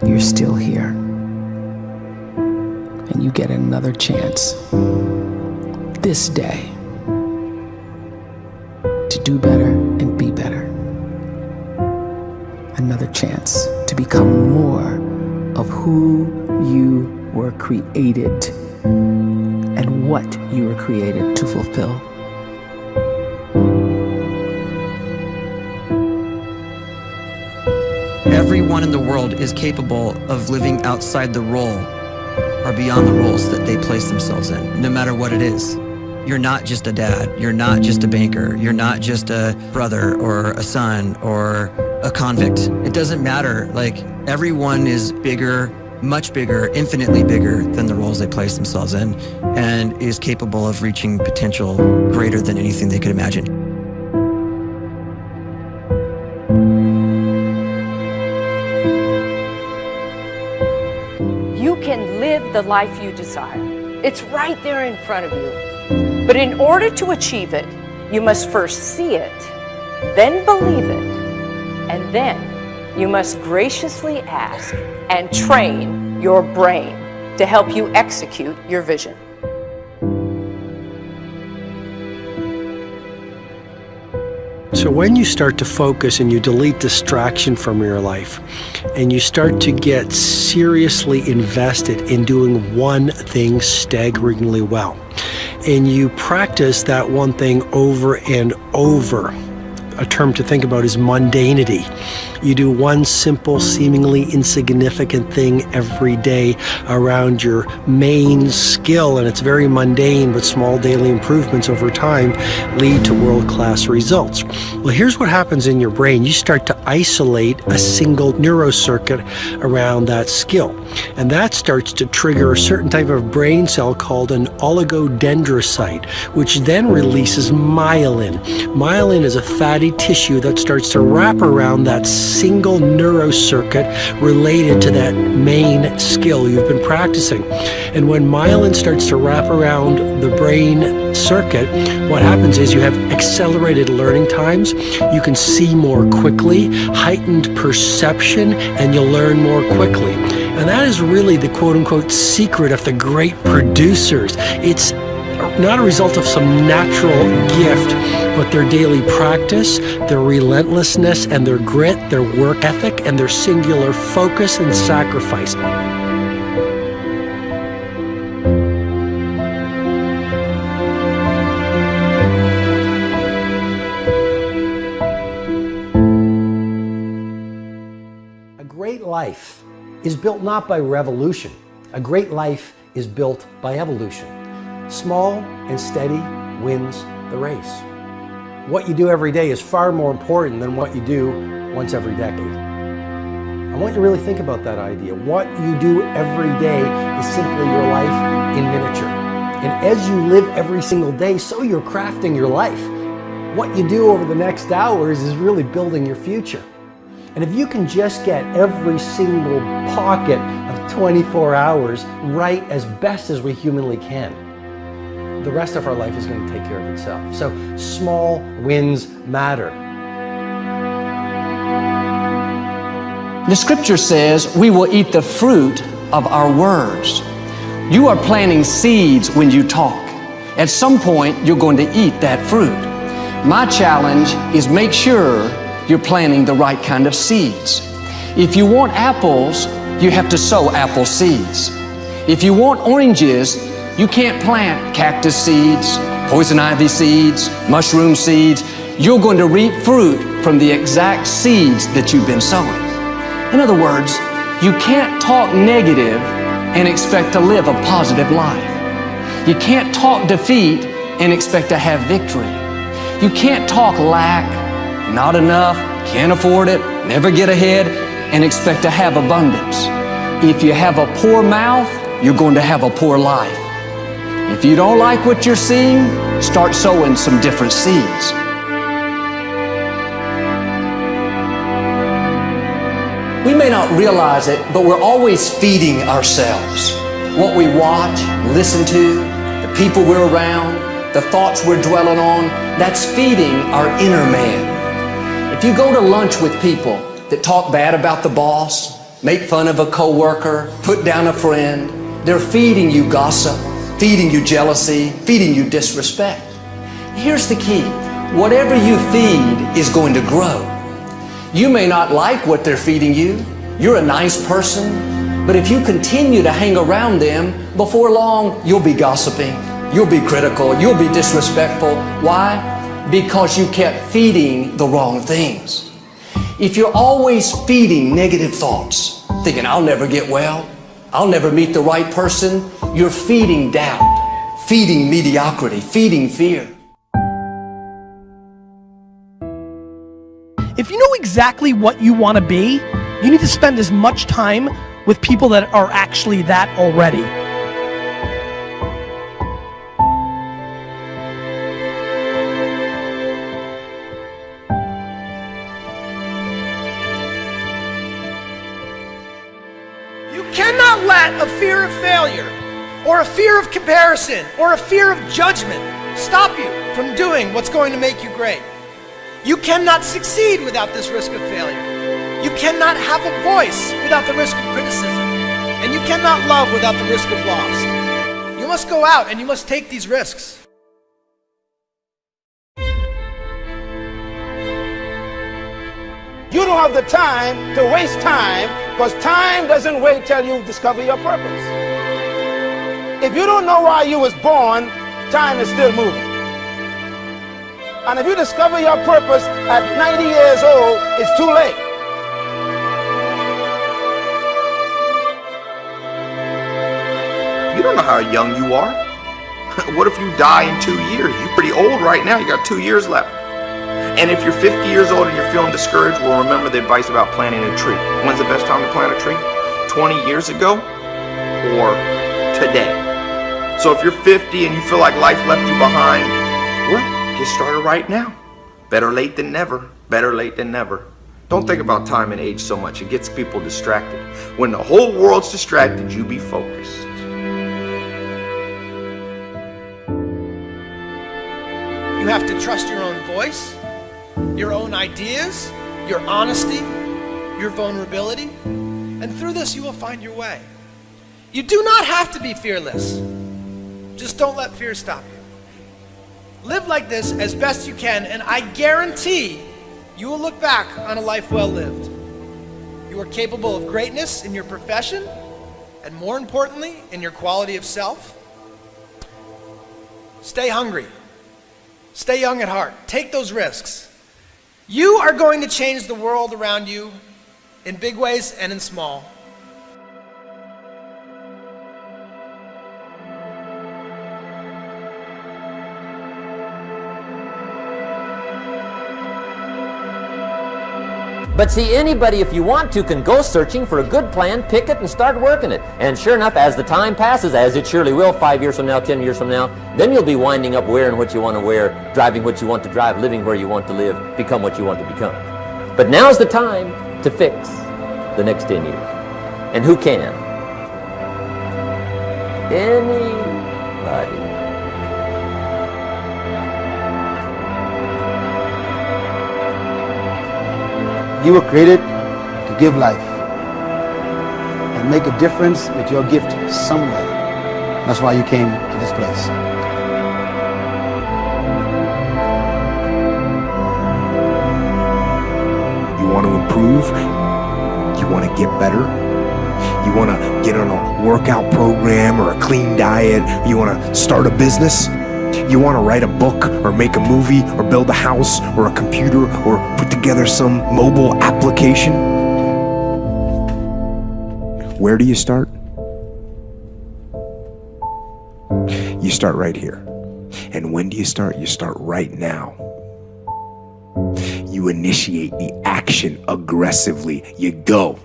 you're still here. And you get another chance this day to do better and be better. Another chance to become more of who you were created and what you were created to fulfill. Everyone in the world is capable of living outside the role or beyond the roles that they place themselves in, no matter what it is. You're not just a dad, you're not just a banker, you're not just a brother or a son or a convict. It doesn't matter. Like, everyone is bigger, much bigger, infinitely bigger than the roles they place themselves in, and is capable of reaching potential greater than anything they could imagine. You can live the life you desire. It's right there in front of you. But in order to achieve it, you must first see it, then believe it, and then you must graciously ask and train your brain to help you execute your vision. So when you start to focus and you delete distraction from your life, and you start to get seriously invested in doing one thing staggeringly well, and you practice that one thing over and over, a term to think about is mundanity. You do one simple, seemingly insignificant thing every day around your main skill, and it's very mundane, but small daily improvements over time lead to world-class results. Well, here's what happens in your brain. You start to isolate a single neurocircuit around that skill, and that starts to trigger a certain type of brain cell called an oligodendrocyte, which then releases myelin. Myelin is a fatty tissue that starts to wrap around that single neurocircuit related to that main skill you've been practicing. And when myelin starts to wrap around the brain circuit, what happens is you have accelerated learning times, you can see more quickly, heightened perception, and you'll learn more quickly. And that is really the quote-unquote secret of the great producers. It's not a result of some natural gift, but their daily practice, their relentlessness and their grit, their work ethic, and their singular focus and sacrifice. A great life is built not by revolution. A great life is built by evolution. Small and steady wins the race. What you do every day is far more important than what you do once every decade. I want you to really think about that idea. What you do every day is simply your life in miniature. And as you live every single day, so you're crafting your life. What you do over the next hours is really building your future. And if you can just get every single pocket of 24 hours right as best as we humanly can, the rest of our life is going to take care of itself. So small wins matter. The scripture says we will eat the fruit of our words. You are planting seeds when you talk. At some point, you're going to eat that fruit. My challenge is make sure you're planting the right kind of seeds. If you want apples, you have to sow apple seeds. If you want oranges, you can't plant cactus seeds, poison ivy seeds, mushroom seeds. You're going to reap fruit from the exact seeds that you've been sowing. In other words, you can't talk negative and expect to live a positive life. You can't talk defeat and expect to have victory. You can't talk lack, not enough, can't afford it, never get ahead, and expect to have abundance. If you have a poor mouth, you're going to have a poor life. If you don't like what you're seeing, start sowing some different seeds. We may not realize it, but we're always feeding ourselves. What we watch, listen to, the people we're around, the thoughts we're dwelling on, that's feeding our inner man. If you go to lunch with people that talk bad about the boss, make fun of a coworker, put down a friend. They're feeding you gossip, feeding you jealousy, feeding you disrespect. Here's the key. Whatever you feed is going to grow. You may not like what they're feeding you. You're a nice person, but if you continue to hang around them, before long, you'll be gossiping, you'll be critical, you'll be disrespectful. Why? Because you kept feeding the wrong things. If you're always feeding negative thoughts, thinking, I'll never get well, I'll never meet the right person, you're feeding doubt, feeding mediocrity, feeding fear. If you know exactly what you want to be, you need to spend as much time with people that are actually that already. You cannot let a fear of failure, or a fear of comparison, or a fear of judgment stop you from doing what's going to make you great. You cannot succeed without this risk of failure. You cannot have a voice without the risk of criticism. And you cannot love without the risk of loss. You must go out and you must take these risks. You don't have the time to waste time, because time doesn't wait till you discover your purpose. If you don't know why you was born, time is still moving. And if you discover your purpose at 90 years old, it's too late. You don't know how young you are. What if you die in 2 years? You're pretty old right now. You got 2 years left. And if you're 50 years old and you're feeling discouraged, well, remember the advice about planting a tree. When's the best time to plant a tree? 20 years ago or today? So if you're 50 and you feel like life left you behind, well, get started right now. Better late than never. Better late than never. Don't think about time and age so much. It gets people distracted. When the whole world's distracted, you be focused. You have to trust your own voice, your own ideas, your honesty, your vulnerability, and through this you will find your way. You do not have to be fearless. Just don't let fear stop you. Live like this as best you can, and I guarantee you will look back on a life well lived. You are capable of greatness in your profession, and more importantly, in your quality of self. Stay hungry. Stay young at heart. Take those risks. You are going to change the world around you in big ways and in small. But see, anybody, if you want to, can go searching for a good plan, pick it, and start working it. And sure enough, as the time passes, as it surely will 5 years from now, 10 years from now, then you'll be winding up wearing what you want to wear, driving what you want to drive, living where you want to live, become what you want to become. But now's the time to fix the next 10 years. And who can? Anybody. You were created to give life and make a difference with your gift somewhere. That's why you came to this place. You want to improve? You want to get better? You want to get on a workout program or a clean diet? You want to start a business? You want to write a book or make a movie or build a house or a computer or put together some mobile application? Where do you start? You start right here. And when do you start? You start right now. You initiate the action aggressively. You go.